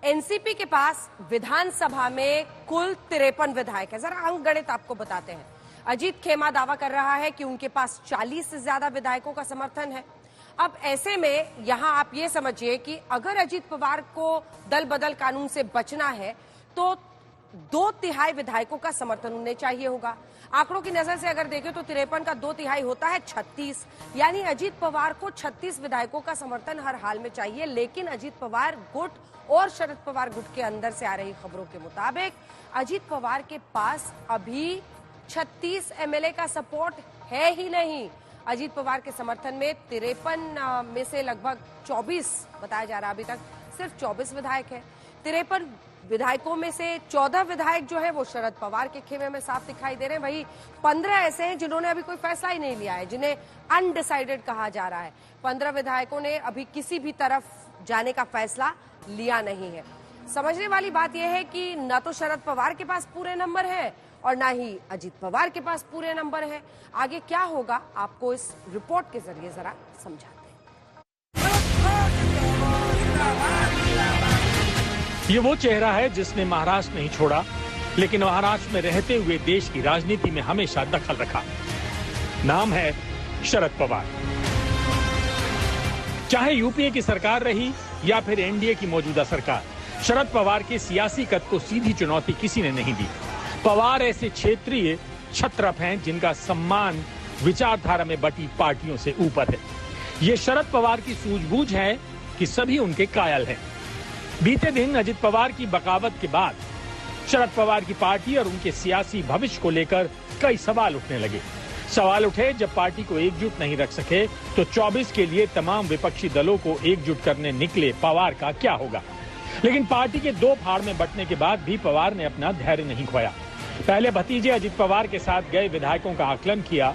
NCP के पास विधानसभा में कुल 53 विधायक है। जरा अंक गणित आपको बताते हैं। अजीत खेमा दावा कर रहा है कि उनके पास 40 से ज्यादा विधायकों का समर्थन है। अब ऐसे में यहां आप ये समझिए कि अगर अजीत पवार को दल बदल कानून से बचना है तो 2/3 विधायकों का समर्थन उन्हें चाहिए होगा। आंकड़ों की नजर से अगर देखें तो 53 का 2/3 होता है 36, यानी अजीत पवार को 36 विधायकों का समर्थन हर हाल में चाहिए। लेकिन अजीत पवार गुट और शरद पवार गुट के अंदर से आ रही खबरों के मुताबिक अजीत पवार के पास अभी 36 एमएलए का सपोर्ट है ही नहीं। अजीत पवार के समर्थन में 53 में से लगभग 24 बताया जा रहा है, अभी तक सिर्फ 24 विधायक है। 53 विधायकों में से 14 विधायक जो है वो शरद पवार के खेमे में साफ दिखाई दे रहे हैं। वही 15 ऐसे हैं जिन्होंने अभी कोई फैसला ही नहीं लिया है, जिन्हें अनडिसाइडेड कहा जा रहा है। 15 विधायकों ने अभी किसी भी तरफ जाने का फैसला लिया नहीं है। समझने वाली बात यह है कि न तो शरद पवार के पास पूरे नंबर है और ना ही अजीत पवार के पास पूरे नंबर है। आगे क्या होगा आपको इस रिपोर्ट के जरिए जरा समझाते हैं। ये वो चेहरा है जिसने महाराष्ट्र नहीं छोड़ा, लेकिन महाराष्ट्र में रहते हुए देश की राजनीति में हमेशा दखल रखा। नाम है शरद पवार। चाहे यूपीए की सरकार रही या फिर एनडीए की मौजूदा सरकार, शरद पवार के सियासी कद को सीधी चुनौती किसी ने नहीं दी। पवार ऐसे क्षेत्रीय क्षत्रप हैं जिनका सम्मान विचारधारा में बटी पार्टियों से ऊपर है। ये शरद पवार की सूझबूझ है कि सभी उनके कायल हैं। बीते दिन अजित पवार की बगावत के बाद शरद पवार की पार्टी और उनके सियासी भविष्य को लेकर कई सवाल उठने लगे। सवाल उठे जब पार्टी को एकजुट नहीं रख सके तो 24 के लिए तमाम विपक्षी दलों को एकजुट करने निकले पवार का क्या होगा। लेकिन पार्टी के दो फाड़ में बंटने के बाद भी पवार ने अपना धैर्य नहीं खोया। पहले भतीजे अजित पवार के साथ गए विधायकों का आकलन किया।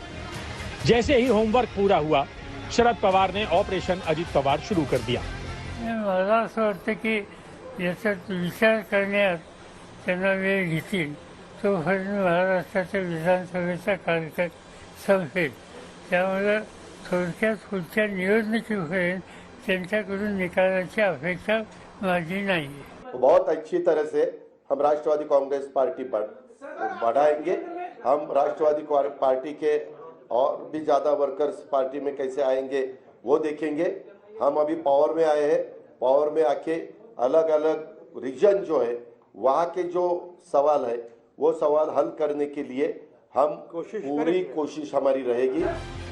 जैसे ही होमवर्क पूरा हुआ, शरद पवार ने ऑपरेशन अजित पवार शुरू कर दिया। मला असं वाटतं की याच्यात विचार करण्यात त्यांना वेळ घेतील तोपर्यंत महाराष्ट्राच्या विधानसभेचा कार्यकाळ संपेल। त्यामुळे थोडक्यात पुढच्या निवडणुकीपर्यंत त्यांच्याकडून निकालाची अपेक्षा माझी नाही है। बहुत अच्छी तरह से हम राष्ट्रवादी कांग्रेस पार्टी बढ़ाएंगे। हम राष्ट्रवादी पार्टी के और भी ज्यादा वर्कर्स पार्टी में कैसे आएंगे वो देखेंगे। हम अभी पावर में आए हैं, पावर में आके अलग अलग रीजन जो है वहाँ के जो सवाल है वो सवाल हल करने के लिए हम पूरी कोशिश हमारी रहेगी।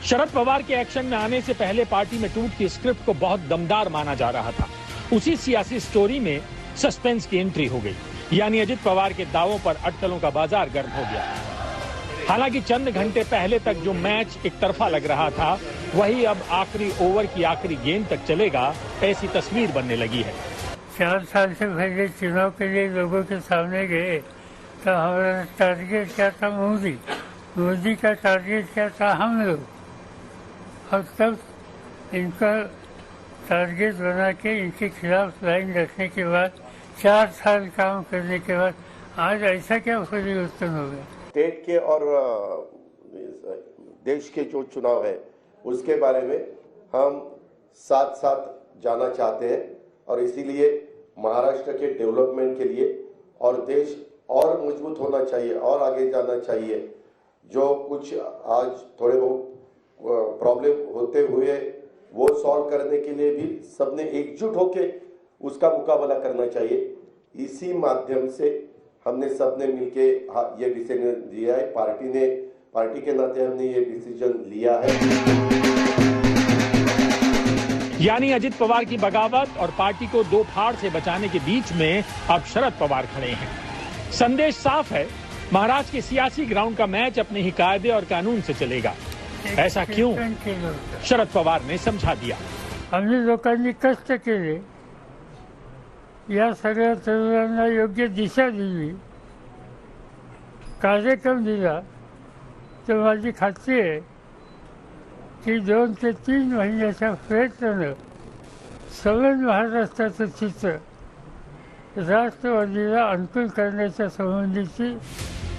शरद पवार के एक्शन में आने से पहले पार्टी में टूटती स्क्रिप्ट को बहुत दमदार माना जा रहा था। उसी सियासी स्टोरी में सस्पेंस की एंट्री हो गई, यानी अजित पवार के दावों पर अटकलों का बाजार गर्म हो गया। हालांकि चंद घंटे पहले तक जो मैच एक तरफा लग रहा था वही अब आखिरी ओवर की आखिरी गेंद तक चलेगा, ऐसी तस्वीर बनने लगी है। 4 साल से पहले चुनाव के लिए लोगों के सामने गए तो हमारा टारगेट क्या था? मोदी का टारगेट क्या था? हम लोग। और तब इनका टारगेट बना के इनके खिलाफ लाइन रखने के बाद 4 साल काम करने के बाद आज ऐसा क्या परिवर्तन हो गया? स्टेट के और देश के जो चुनाव है उसके बारे में हम साथ साथ जाना चाहते हैं और इसीलिए महाराष्ट्र के डेवलपमेंट के लिए और देश और मजबूत होना चाहिए और आगे जाना चाहिए। जो कुछ आज थोड़े बहुत प्रॉब्लम होते हुए वो सॉल्व करने के लिए भी सबने एकजुट होके उसका मुकाबला करना चाहिए। इसी माध्यम से हमने सबने मिलके ये डिसीजन लिया है। पार्टी के नाते हमने ये डिसीजन लिया है। यानी अजित पवार की बगावत और पार्टी को दो फाड़ से बचाने के बीच में अब शरद पवार खड़े हैं। संदेश साफ है, महाराष्ट्र के सियासी ग्राउंड का मैच अपने ही कायदे और कानून से चलेगा। ऐसा क्यों? शरद पवार ने समझा दिया। आम्ही लोकांनी कष्ट केले, या सगळ्या तरुणांना योग्य दिशा दिली, कार्यक्रम दिला, तर माझी खात्री आहे की 2 ते 3 महिन्याच्या प्रयत्नानं सगळं महाराष्ट्राचं चित्र राष्ट्रवादीला अनुकूल करण्याच्या संबंधीची।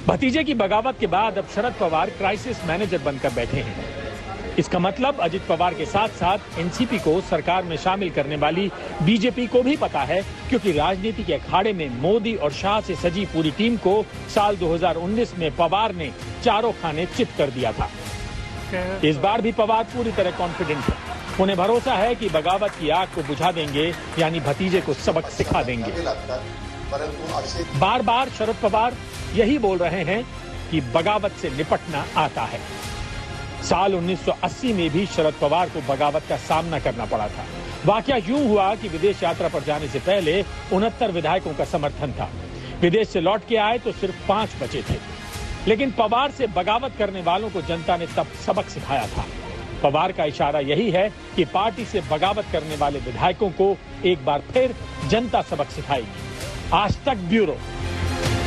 भतीजे की बगावत के बाद अब शरद पवार क्राइसिस मैनेजर बनकर बैठे हैं। इसका मतलब अजित पवार के साथ साथ एनसीपी को सरकार में शामिल करने वाली बीजेपी को भी पता है, क्योंकि राजनीति के अखाड़े में मोदी और शाह से सजी पूरी टीम को साल 2019 में पवार ने चारों खाने चित कर दिया था। इस बार भी पवार पूरी तरह कॉन्फिडेंट है। उन्हें भरोसा है कि बगावत की आग को बुझा देंगे, यानी भतीजे को सबक सिखा देंगे। बार बार शरद पवार यही बोल रहे हैं कि बगावत से निपटना आता है। साल 1980 में भी शरद पवार को बगावत का सामना करना पड़ा था। वाकया यूं हुआ कि विदेश यात्रा पर जाने से पहले 69 विधायकों का समर्थन था। विदेश से लौट के आए तो सिर्फ 5 बचे थे, लेकिन पवार से बगावत करने वालों को जनता ने तब सबक सिखाया था। पवार का इशारा यही है कि पार्टी से बगावत करने वाले विधायकों को एक बार फिर जनता सबक सिखाएगी। आज तक ब्यूरो।